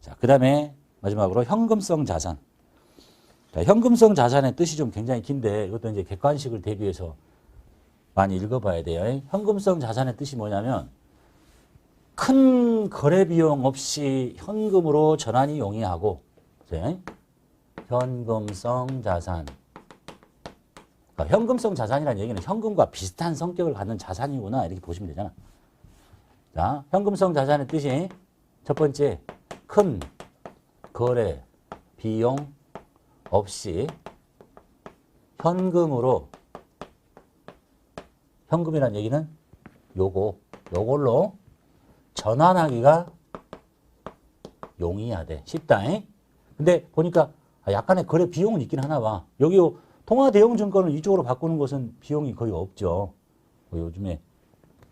자, 그 다음에 마지막으로 현금성 자산. 자, 현금성 자산의 뜻이 좀 굉장히 긴데 이것도 이제 객관식을 대비해서 많이 읽어봐야 돼요. 현금성 자산의 뜻이 뭐냐면 큰 거래 비용 없이 현금으로 전환이 용이하고, 네? 현금성 자산. 그러니까 현금성 자산이라는 얘기는 현금과 비슷한 성격을 갖는 자산이구나 이렇게 보시면 되잖아. 자, 현금성 자산의 뜻이 첫 번째, 큰 거래 비용 없이 현금으로, 현금이라는 얘기는 요걸로 전환하기가 용이하대. 쉽다. 근데 보니까 약간의 거래 비용은 있긴 하나 봐. 여기 통화 대용 증권을 이쪽으로 바꾸는 것은 비용이 거의 없죠. 요즘에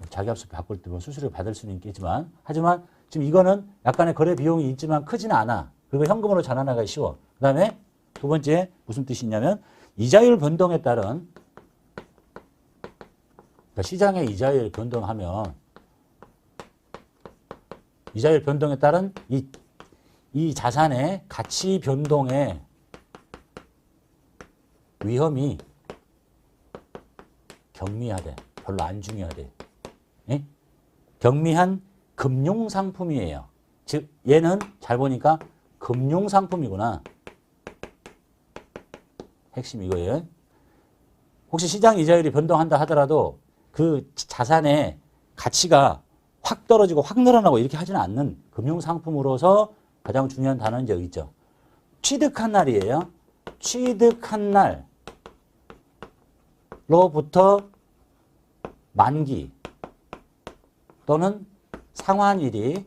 자기합수 바꿀 때 수수료 받을 수는 있겠지만, 하지만 지금 이거는 약간의 거래 비용이 있지만 크지는 않아. 그리고 현금으로 전환하기가 쉬워. 그 다음에 두 번째 무슨 뜻이 있냐면 이자율 변동에 따른, 그러니까 시장의 이자율 변동하면 이자율 변동에 따른 이 자산의 가치 변동의 위험이 경미하대. 별로 안 중요하대. 예? 경미한 금융상품이에요. 즉 얘는 잘 보니까 금융상품이구나. 핵심 이거예요. 혹시 시장 이자율이 변동한다 하더라도 그 자산의 가치가 확 떨어지고 확 늘어나고 이렇게 하지는 않는 금융상품으로서 가장 중요한 단어는 여기 있죠. 취득한 날이에요. 취득한 날로부터 만기 또는 상환일이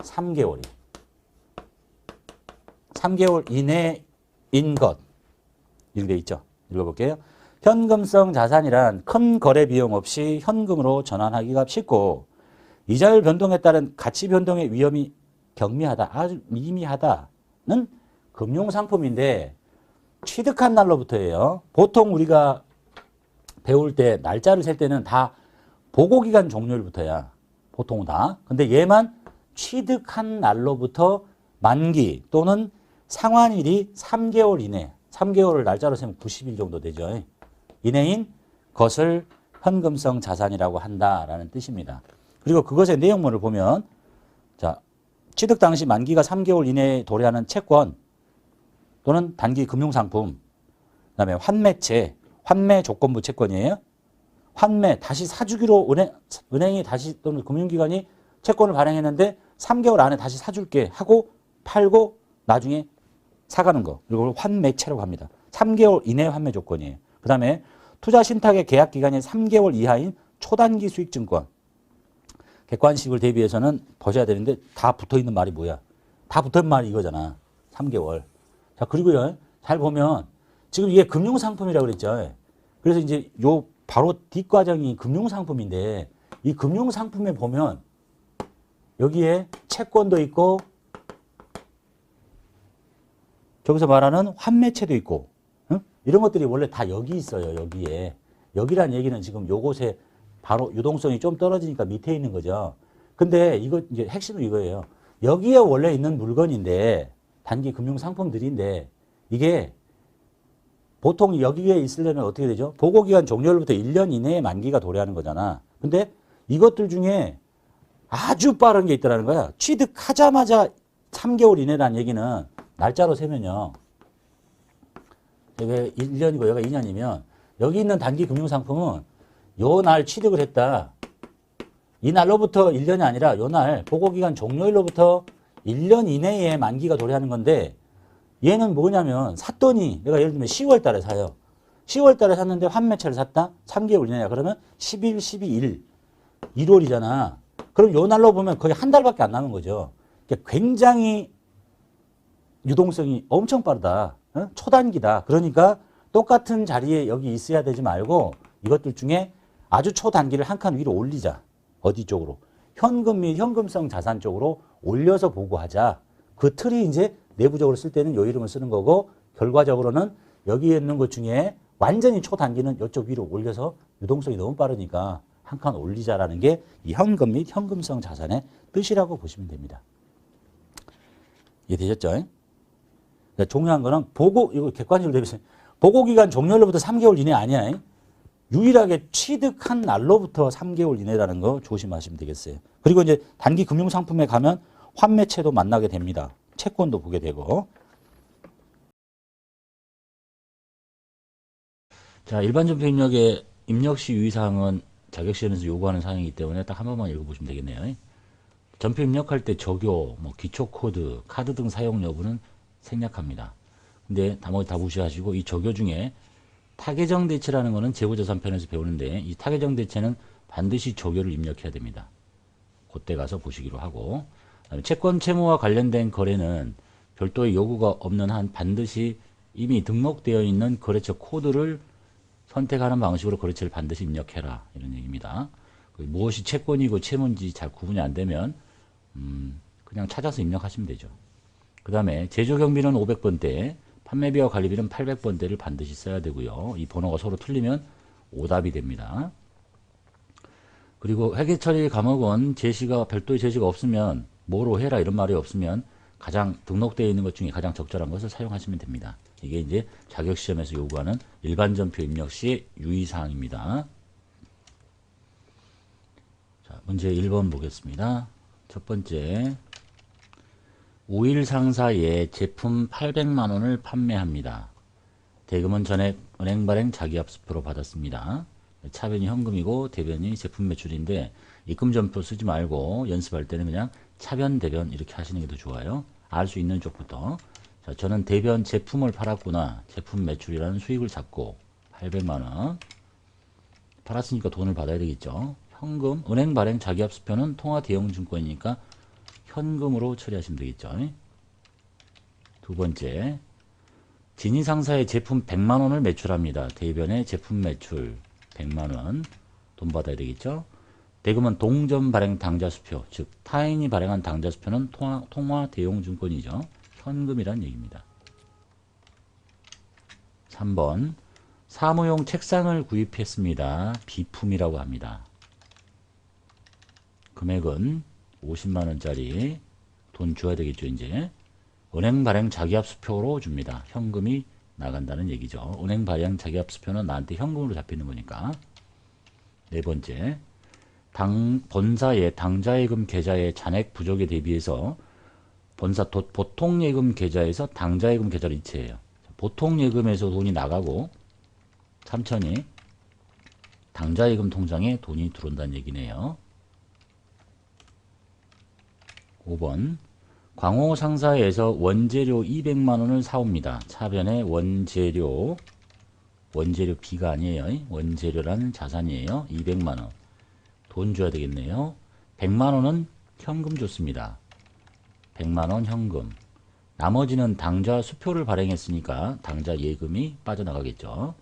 3개월 이내인 것. 이렇게 돼 있죠. 읽어볼게요. 현금성 자산이란 큰 거래 비용 없이 현금으로 전환하기가 쉽고 이자율 변동에 따른 가치 변동의 위험이 경미하다, 아주 미미하다는 금융상품인데 취득한 날로부터예요. 보통 우리가 배울 때 날짜를 셀 때는 다 보고기간 종료일부터야. 보통 다. 근데 얘만 취득한 날로부터 만기 또는 상환일이 3개월 이내, 3개월을 날짜로 세면 90일 정도 되죠. 이내인 것을 현금성 자산이라고 한다라는 뜻입니다. 그리고 그것의 내용물을 보면, 자, 취득 당시 만기가 3개월 이내에 도래하는 채권 또는 단기 금융상품, 그다음에 환매채, 환매 조건부 채권이에요. 환매 다시 사주기로 은행이 다시 또는 금융기관이 채권을 발행했는데 3개월 안에 다시 사줄게 하고 팔고 나중에 사가는 거. 이걸 환매채라고 합니다. 3개월 이내 환매 조건이에요. 그 다음에 투자 신탁의 계약 기간이 3개월 이하인 초단기 수익증권. 객관식을 대비해서는 보셔야 되는데 다 붙어있는 말이 뭐야? 다 붙어있는 말이 이거잖아. 3개월. 자, 그리고요. 잘 보면 지금 이게 금융상품이라고 그랬죠. 그래서 이제 요 바로 뒷과정이 금융상품인데 이 금융상품에 보면 여기에 채권도 있고 저기서 말하는 환매채도 있고, 응? 이런 것들이 원래 다 여기 있어요. 여기에. 여기란 얘기는 지금 요곳에 바로 유동성이 좀 떨어지니까 밑에 있는 거죠. 근데 이거 이제 핵심은 이거예요. 여기에 원래 있는 물건인데 단기 금융상품들인데 이게 보통 여기에 있으려면 어떻게 되죠? 보고기간 종료일부터 1년 이내에 만기가 도래하는 거잖아. 근데 이것들 중에 아주 빠른 게 있더라는 거야. 취득하자마자 3개월 이내라는 얘기는 날짜로 세면요. 여기 1년이고 여기가 2년이면 여기 있는 단기 금융상품은 요 날 취득을 했다. 이 날로부터 1년이 아니라 요 날 보고기간 종료일로부터 1년 이내에 만기가 도래하는 건데 얘는 뭐냐면 샀더니 내가 예를 들면 10월 달에 사요. 10월 달에 샀는데 환매채를 샀다. 3개월 이내야. 그러면 10일, 12일, 1월이잖아. 그럼 요 날로 보면 거의 한 달밖에 안 남은 거죠. 그러니까 굉장히 유동성이 엄청 빠르다. 어? 초단기다. 그러니까 똑같은 자리에 여기 있어야 되지 말고 이것들 중에 아주 초단기를 한 칸 위로 올리자. 어디 쪽으로? 현금 및 현금성 자산 쪽으로 올려서 보고하자. 그 틀이 이제 내부적으로 쓸 때는 요 이름을 쓰는 거고 결과적으로는 여기에 있는 것 중에 완전히 초단기는 이쪽 위로 올려서 유동성이 너무 빠르니까 한 칸 올리자라는 게 이 현금 및 현금성 자산의 뜻이라고 보시면 됩니다. 이해되셨죠? 그러니까 중요한 거는 보고, 이거 객관적으로 대비해서 보고기간 종료일로부터 3개월 이내 아니야. 유일하게 취득한 날로부터 3개월 이내라는 거 조심하시면 되겠어요. 그리고 이제 단기 금융상품에 가면 환매채도 만나게 됩니다. 채권도 보게 되고. 자, 일반 전표 입력의 입력 시 유의사항은 자격시험에서 요구하는 사항이기 때문에 딱 한 번만 읽어보시면 되겠네요. 전표 입력할 때 적요, 뭐 기초 코드, 카드 등 사용 여부는 생략합니다. 근데 나머지 다 무시하시고 이 적요 중에 타계정 대체라는 거는 재고자산편에서 배우는데 이 타계정 대체는 반드시 적요를 입력해야 됩니다. 그때 가서 보시기로 하고, 그다음에 채권 채무와 관련된 거래는 별도의 요구가 없는 한 반드시 이미 등록되어 있는 거래처 코드를 선택하는 방식으로 거래처를 반드시 입력해라, 이런 얘기입니다. 무엇이 채권이고 채무인지 잘 구분이 안 되면 그냥 찾아서 입력하시면 되죠. 그 다음에 제조경비는 500번대, 판매비와 관리비는 800번대를 반드시 써야 되고요. 이 번호가 서로 틀리면 오답이 됩니다. 그리고 회계처리 과목은 제시가 별도의 제시가 없으면 뭐로 해라 이런 말이 없으면 가장 등록되어 있는 것 중에 가장 적절한 것을 사용하시면 됩니다. 이게 이제 자격시험에서 요구하는 일반 전표 입력 시 유의사항입니다. 자, 문제 1번 보겠습니다. 첫 번째, 5일 상사에 제품 800만 원을 판매합니다. 대금은 전액 은행 발행 자기압수표로 받았습니다. 차변이 현금이고 대변이 제품 매출인데 입금 전표 쓰지 말고 연습할 때는 그냥 차변 대변 이렇게 하시는 게 더 좋아요. 알 수 있는 쪽부터. 자, 저는 대변 제품을 팔았구나. 제품 매출이라는 수익을 잡고 800만 원 팔았으니까 돈을 받아야 되겠죠. 현금, 은행 발행 자기압수표는 통화 대형증권이니까 현금으로 처리하시면 되겠죠. 두 번째, 진위상사의 제품 100만 원을 매출합니다. 대변의 제품 매출 100만 원 돈 받아야 되겠죠. 대금은 동전 발행 당좌수표, 즉 타인이 발행한 당좌수표는 통화 대용증권이죠. 현금이란 얘기입니다. 3번, 사무용 책상을 구입했습니다. 비품이라고 합니다. 금액은 50만 원짜리 돈 줘야 되겠죠. 이제 은행 발행 자기압수표로 줍니다. 현금이 나간다는 얘기죠. 은행 발행 자기압수표는 나한테 현금으로 잡히는 거니까. 네 번째, 본사의 당좌예금 계좌의 잔액 부족에 대비해서 본사 보통예금 계좌에서 당좌예금 계좌를 이체해요. 보통예금에서 돈이 나가고 3천이 당좌예금 통장에 돈이 들어온다는 얘기네요. 5번, 광호 상사에서 원재료 200만 원을 사옵니다. 차변에 원재료 B가 아니에요. 원재료라는 자산이에요. 200만 원. 돈 줘야 되겠네요. 100만 원은 현금 줬습니다. 100만 원 현금. 나머지는 당좌 수표를 발행했으니까 당좌 예금이 빠져나가겠죠.